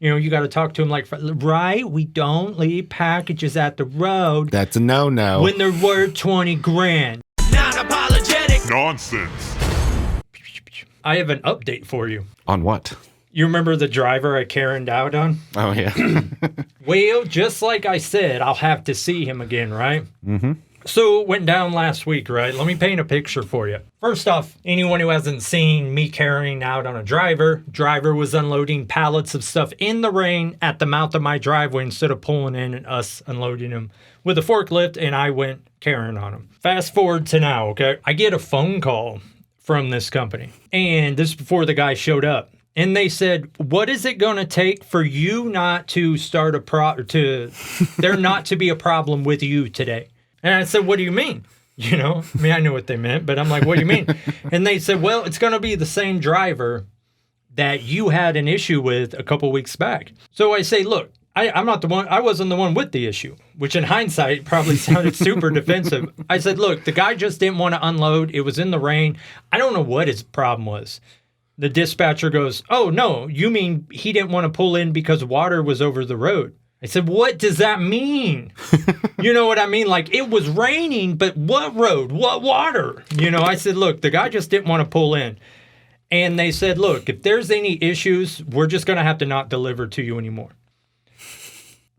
You got to talk to him like, right? We don't leave packages at the road. That's a no-no. When they're worth 20 grand. Non-apologetic nonsense. I have an update for you. On what? You remember the driver I Karen'd out on? Oh, yeah. Well, just like I said, I'll have to see him again, right? Mm-hmm. So it went down last week, right? Let me paint a picture for you. First off, anyone who hasn't seen me carrying out on a driver was unloading pallets of stuff in the rain at the mouth of my driveway instead of pulling in and us unloading them with a forklift, and I went carrying on them. Fast forward to now, okay? I get a phone call from this company, and this is before the guy showed up. And they said, what is it going to take for you not to start there not to be a problem with you today? And I said, what do you mean? I knew what they meant, but I'm like, what do you mean? And they said, well, it's going to be the same driver that you had an issue with a couple weeks back. So I say, look, I'm not the one, I wasn't the one with the issue, which in hindsight probably sounded super defensive. I said, look, the guy just didn't want to unload. It was in the rain. I don't know what his problem was. The dispatcher goes, oh, no, you mean he didn't want to pull in because water was over the road. I said, what does that mean? You know what I mean? Like, it was raining, but what road? What water? I said, look, the guy just didn't want to pull in. And they said, look, if there's any issues, we're just going to have to not deliver to you anymore.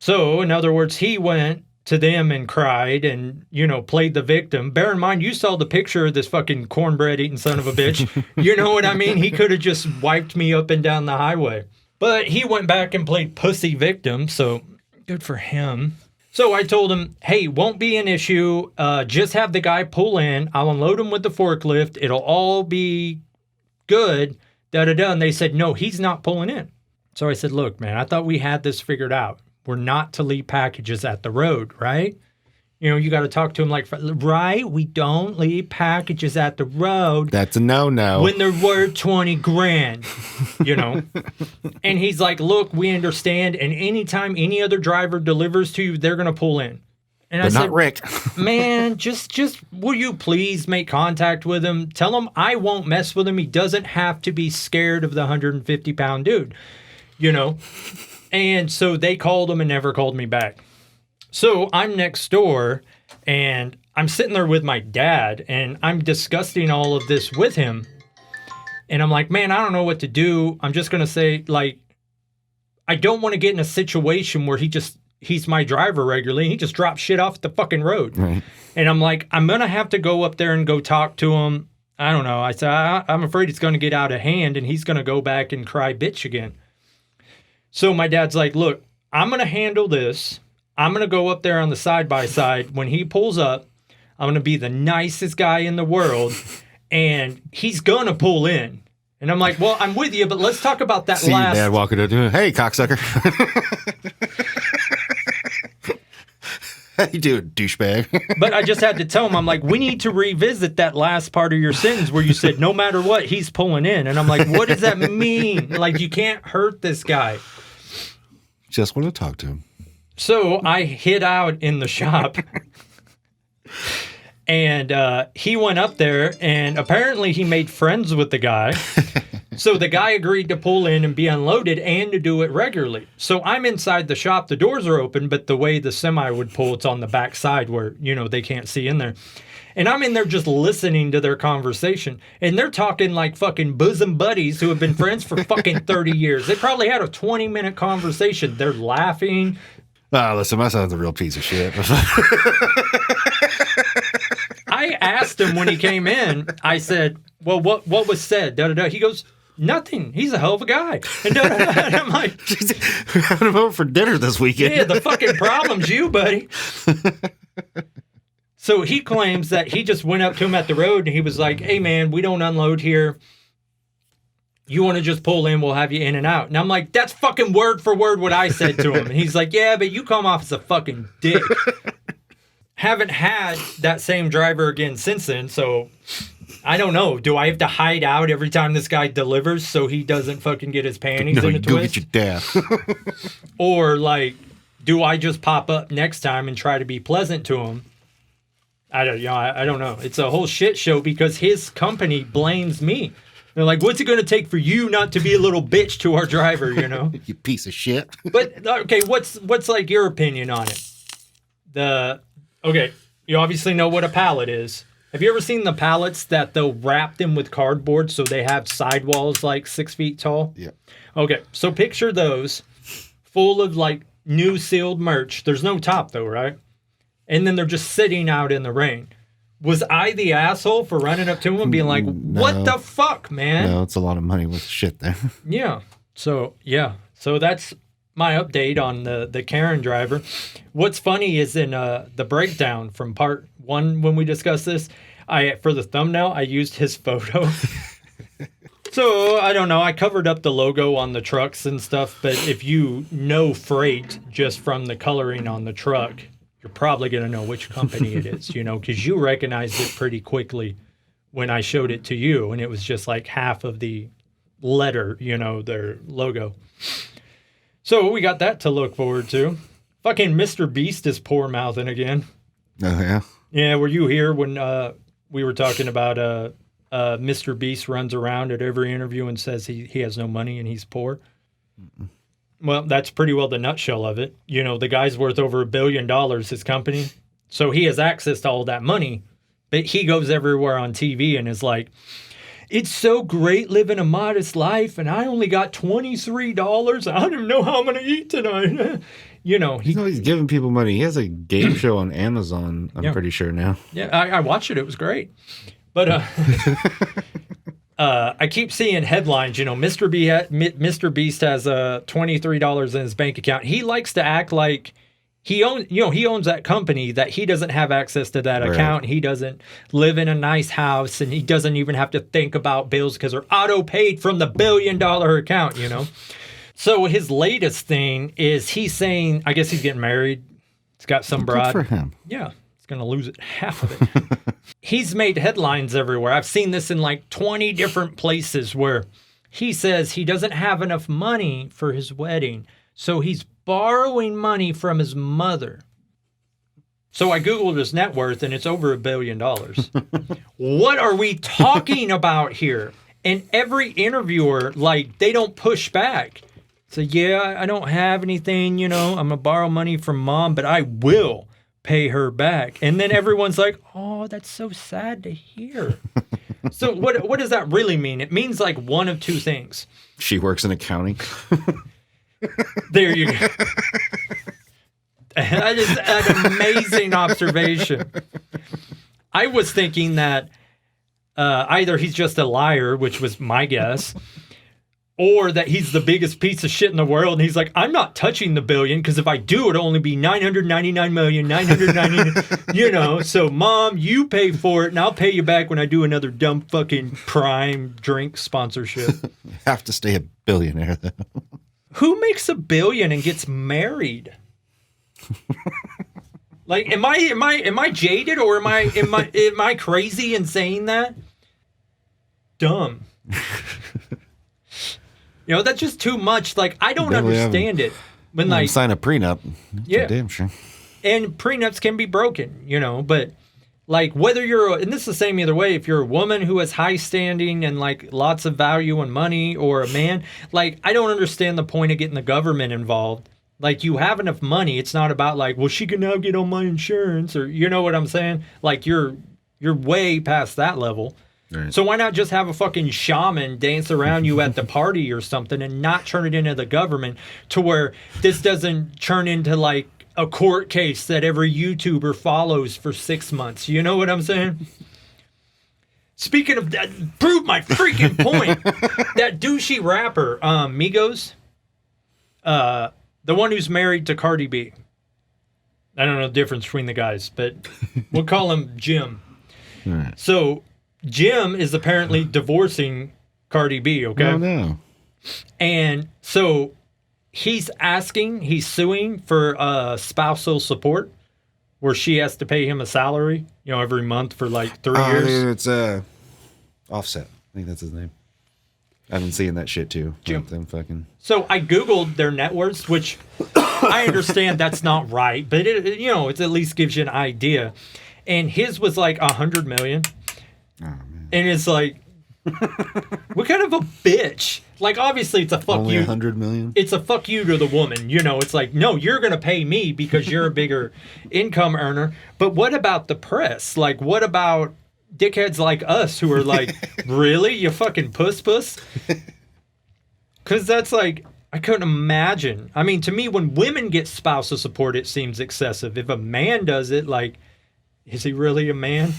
So, in other words, he went to them and cried and, played the victim. Bear in mind, you saw the picture of this fucking cornbread eating son of a bitch. You know what I mean? He could have just wiped me up and down the highway. But he went back and played pussy victim, so good for him. So I told him, hey, won't be an issue. Just have the guy pull in. I'll unload him with the forklift. It'll all be good. Da-da-da. And they said, no, he's not pulling in. So I said, look, man, I thought we had this figured out. We're not to leave packages at the road, right? You got to talk to him like, right? We don't leave packages at the road. That's a no-no. When they're worth 20 grand, And he's like, look, we understand. And anytime any other driver delivers to you, they're going to pull in. And but I said, not Rick. man, just will you please make contact with him? Tell him I won't mess with him. He doesn't have to be scared of the 150-pound dude, And so they called him and never called me back. So I'm next door, and I'm sitting there with my dad, and I'm discussing all of this with him. And I'm like, man, I don't know what to do. I'm just going to say, like, I don't want to get in a situation where he's my driver regularly, and he just drops shit off the fucking road. Right. And I'm like, I'm going to have to go up there and go talk to him. I don't know. I said, I'm afraid it's going to get out of hand, and he's going to go back and cry bitch again. So my dad's like, look, I'm going to handle this. I'm going to go up there on the side-by-side. When he pulls up, I'm going to be the nicest guy in the world, and he's going to pull in. And I'm like, well, I'm with you, but let's talk about that See last... See your dad walking up to him. Hey, cocksucker. How you doing, douchebag? But I just had to tell him, I'm like, we need to revisit that last part of your sentence where you said, no matter what, he's pulling in. And I'm like, what does that mean? Like, you can't hurt this guy. Just want to talk to him. So I hid out in the shop, and he went up there, and apparently he made friends with the guy. So the guy agreed to pull in and be unloaded and to do it regularly. So I'm inside the shop. The doors are open, but the way the semi would pull, it's on the back side where, they can't see in there. And I'm in there just listening to their conversation. And they're talking like fucking bosom buddies who have been friends for fucking 30 years. They probably had a 20-minute conversation. They're laughing. Listen, my son's a real piece of shit. I asked him when he came in, I said, well, what was said? Da-da-da. He goes, nothing. He's a hell of a guy. And, and I'm like, we're having him over for dinner this weekend. Yeah, the fucking problem's you, buddy. So he claims that he just went up to him at the road and he was like, hey, man, we don't unload here. You want to just pull in, we'll have you in and out. And I'm like, that's fucking word for word what I said to him. And he's like, yeah, but you come off as a fucking dick. Haven't had that same driver again since then, so I don't know. Do I have to hide out every time this guy delivers so he doesn't fucking get his panties in a go twist? Get your dad. Or, like, do I just pop up next time and try to be pleasant to him? I don't know. It's a whole shit show because his company blames me They're like, what's it going to take for you not to be a little bitch to our driver, you know? You piece of shit. But, okay, what's like your opinion on it? Okay, you obviously know what a pallet is. Have you ever seen the pallets that they'll wrap them with cardboard so they have sidewalls like 6 feet tall? Yeah. Okay, so picture those full of like new sealed merch. There's no top though, right? And then they're just sitting out in the rain. Was I the asshole for running up to him and being like, what the fuck, man? No, it's a lot of money with shit there. Yeah. So that's my update on the Karen driver. What's funny is in the breakdown from part 1 when we discussed this, for the thumbnail, I used his photo. So, I don't know. I covered up the logo on the trucks and stuff, but if you know freight just from the coloring on the truck, you're probably going to know which company it is, you know, because you recognized it pretty quickly when I showed it to you, and it was just like half of the letter, you know, their logo. So we got that to look forward to. Fucking Mr. Beast is poor mouthing again. Oh, yeah? Yeah, were you here when we were talking about Mr. Beast runs around at every interview and says he has no money and he's poor? Mm-mm. Well, that's pretty well the nutshell of it. You know, the guy's worth over $1 billion, his company. So he has access to all that money, but he goes everywhere on TV and is like, it's so great living a modest life, and I only got $23. I don't even know how I'm going to eat tonight. You know, he's giving people money. He has a game show on Amazon, I'm pretty sure now. Yeah, I watched it. It was great. But I keep seeing headlines, you know, Mr. Beast has $23 in his bank account. He likes to act like he owns that company, that he doesn't have access to that account. He doesn't live in a nice house, and he doesn't even have to think about bills because they're auto paid from the $1 billion account, you know. So his latest thing is he's saying, I guess he's getting married. He's got some broad. Good for him. Yeah. He's going to lose it, half of it. He's made headlines everywhere. I've seen this in like 20 different places where he says he doesn't have enough money for his wedding. So he's borrowing money from his mother. So I Googled his net worth and it's over $1 billion. What are we talking about here? And every interviewer, like, they don't push back. So, yeah, I don't have anything, you know, I'm going to borrow money from mom, but I will pay her back. And then everyone's like, oh, that's so sad to hear. So what does that really mean? It means like one of two things. She works in accounting. There you go. That is an amazing observation. I was thinking that either he's just a liar, which was my guess, or that he's the biggest piece of shit in the world. And he's like, I'm not touching the billion because if I do, it'll only be 999,999, you know. So, Mom, you pay for it and I'll pay you back when I do another dumb fucking Prime drink sponsorship. Have to stay a billionaire, though. Who makes $1 billion and gets married? Like, am I jaded or am I crazy in saying that? Dumb. You know, that's just too much. Like, I don't understand it. When like sign a prenup. Yeah. Damn sure. And prenups can be broken, you know, but like whether and this is the same either way, if you're a woman who has high standing and like lots of value and money, or a man, like, I don't understand the point of getting the government involved. Like, you have enough money. It's not about like, well, she can now get on my insurance, or, you know what I'm saying? Like, you're way past that level. Right. So why not just have a fucking shaman dance around you at the party or something and not turn it into the government, to where this doesn't turn into like a court case that every YouTuber follows for 6 months. You know what I'm saying? Speaking of that, prove my freaking point. That douchey rapper, Migos, the one who's married to Cardi B. I don't know the difference between the guys, but we'll call him Jim. Right. So Jim is apparently divorcing Cardi B, okay? Oh, no. And so he's suing for spousal support, where she has to pay him a salary, you know, every month for like 3 years. It's Offset. I think that's his name. I've been seeing that shit too. Jim. Them fucking. So I Googled their net worths, which I understand that's not right, but it, you know, it at least gives you an idea. And his was like $100 million. Oh, man. And it's like, What kind of a bitch? Like, obviously, it's a fuck Only you. 100 million? It's a fuck you to the woman. You know, it's like, no, you're going to pay me because you're a bigger income earner. But what about the press? Like, what about dickheads like us who are like, really? You fucking puss? Because that's like, I couldn't imagine. I mean, to me, when women get spousal support, it seems excessive. If a man does it, like, is he really a man?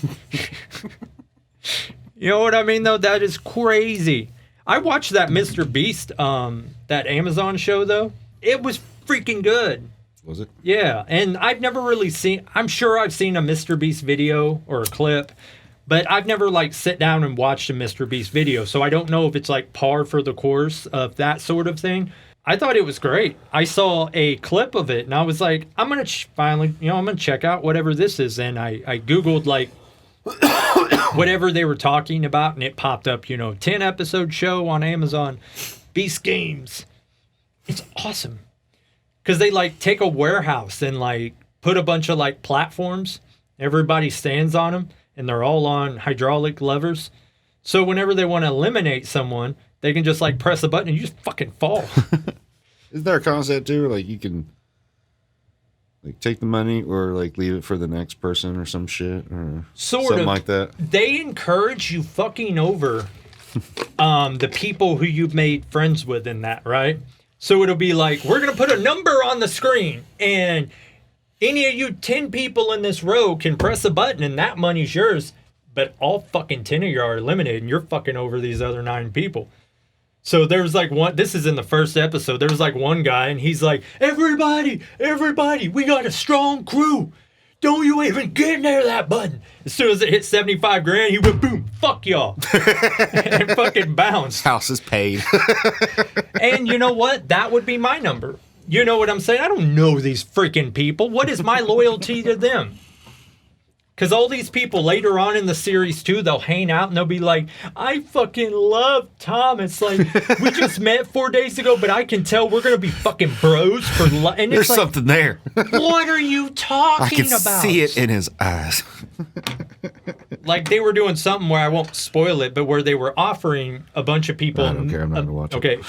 You know what I mean, though? That is crazy. I watched that Mr. Beast, that Amazon show, though. It was freaking good. Was it? Yeah, and I've never really seen... I'm sure I've seen a Mr. Beast video or a clip, but I've never, like, sit down and watched a Mr. Beast video, so I don't know if it's, like, par for the course of that sort of thing. I thought it was great. I saw a clip of it, and I was like, I'm going to finally... You know, I'm going to check out whatever this is, and I Googled, like... whatever they were talking about, and it popped up, 10-episode show on Amazon, Beast Games. It's awesome. Because they, like, take a warehouse and, like, put a bunch of, like, platforms. Everybody stands on them, and they're all on hydraulic levers. So whenever they want to eliminate someone, they can just, like, press a button and you just fucking fall. Is there a concept, too, like, you can... like, take the money or, like, leave it for the next person or some shit? Or something like that? They encourage you fucking over the people who you've made friends with in that, right? So it'll be like, we're going to put a number on the screen, and any of you 10 people in this row can press a button, and that money's yours. But all fucking 10 of you are eliminated, and you're fucking over these other 9 people. So there's like one, this is in the first episode, there was like one guy and he's like, everybody, we got a strong crew. Don't you even get near that button. As soon as it hit 75 grand, he went, boom, fuck y'all. And fucking bounced. House is paid. And you know what? That would be my number. You know what I'm saying? I don't know these freaking people. What is my loyalty to them? Because all these people later on in the series, too, they'll hang out and they'll be like, I fucking love Tom. It's like, we just met 4 days ago, but I can tell we're going to be fucking bros for life. And There's it's like, something there. What are you talking I can about? see it in his eyes. Like, they were doing something where I won't spoil it, but where they were offering a bunch of people. I don't care. I'm not going to watch it. Okay.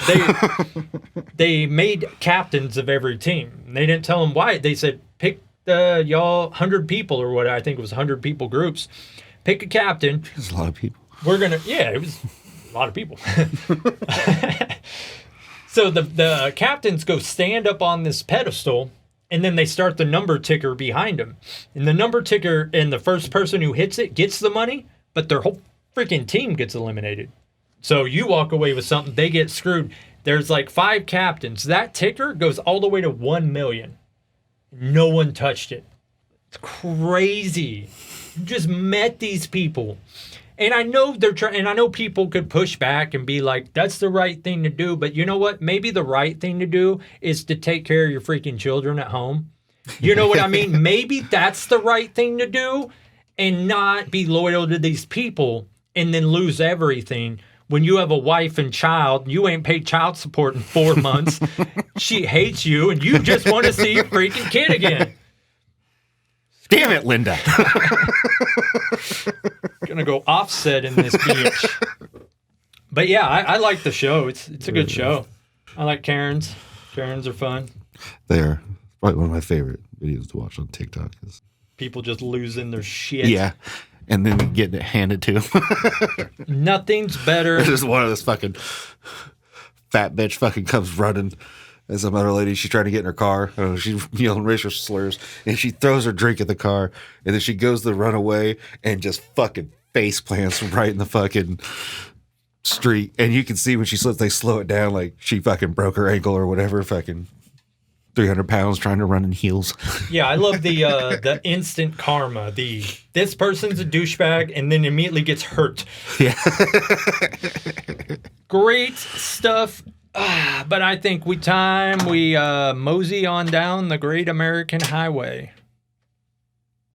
They made captains of every team. They didn't tell them why. They said, pick y'all 100 people or what, I think it was 100 people groups. Pick a captain. There's a lot of people. We're going to, yeah, it was a lot of people. So the captains go stand up on this pedestal, and then they start the number ticker behind them. And the number ticker, and the first person who hits it gets the money, but their whole freaking team gets eliminated. So you walk away with something, they get screwed. There's like 5 captains. That ticker goes all the way to 1 million. No one touched it. It's crazy. You just met these people. And I know they're trying, and I know people could push back and be like, that's the right thing to do. But you know what? Maybe the right thing to do is to take care of your freaking children at home. You know what I mean? Maybe that's the right thing to do and not be loyal to these people and then lose everything. When you have a wife and child, you ain't paid child support in 4 months. She hates you, and you just want to see your freaking kid again. Damn it, Linda. Gonna go offset in this bitch. But yeah, I like the show. It's a good show. I like Karens. Karens are fun. They are probably one of my favorite videos to watch on TikTok. People just losing their shit. Yeah. And then getting it handed to them. Nothing's better. There's just one of those fucking fat bitch fucking comes running. And some other lady, she's trying to get in her car. I don't know, she's yelling racial slurs. And she throws her drink in the car. And then she goes to run away and just fucking face plants right in the fucking street. And you can see when she slips, they slow it down like she fucking broke her ankle or whatever. Fucking 300 pounds trying to run in heels. Yeah, I love the instant karma. This person's a douchebag and then immediately gets hurt. Yeah. Great stuff. But I think we mosey on down the Great American Highway.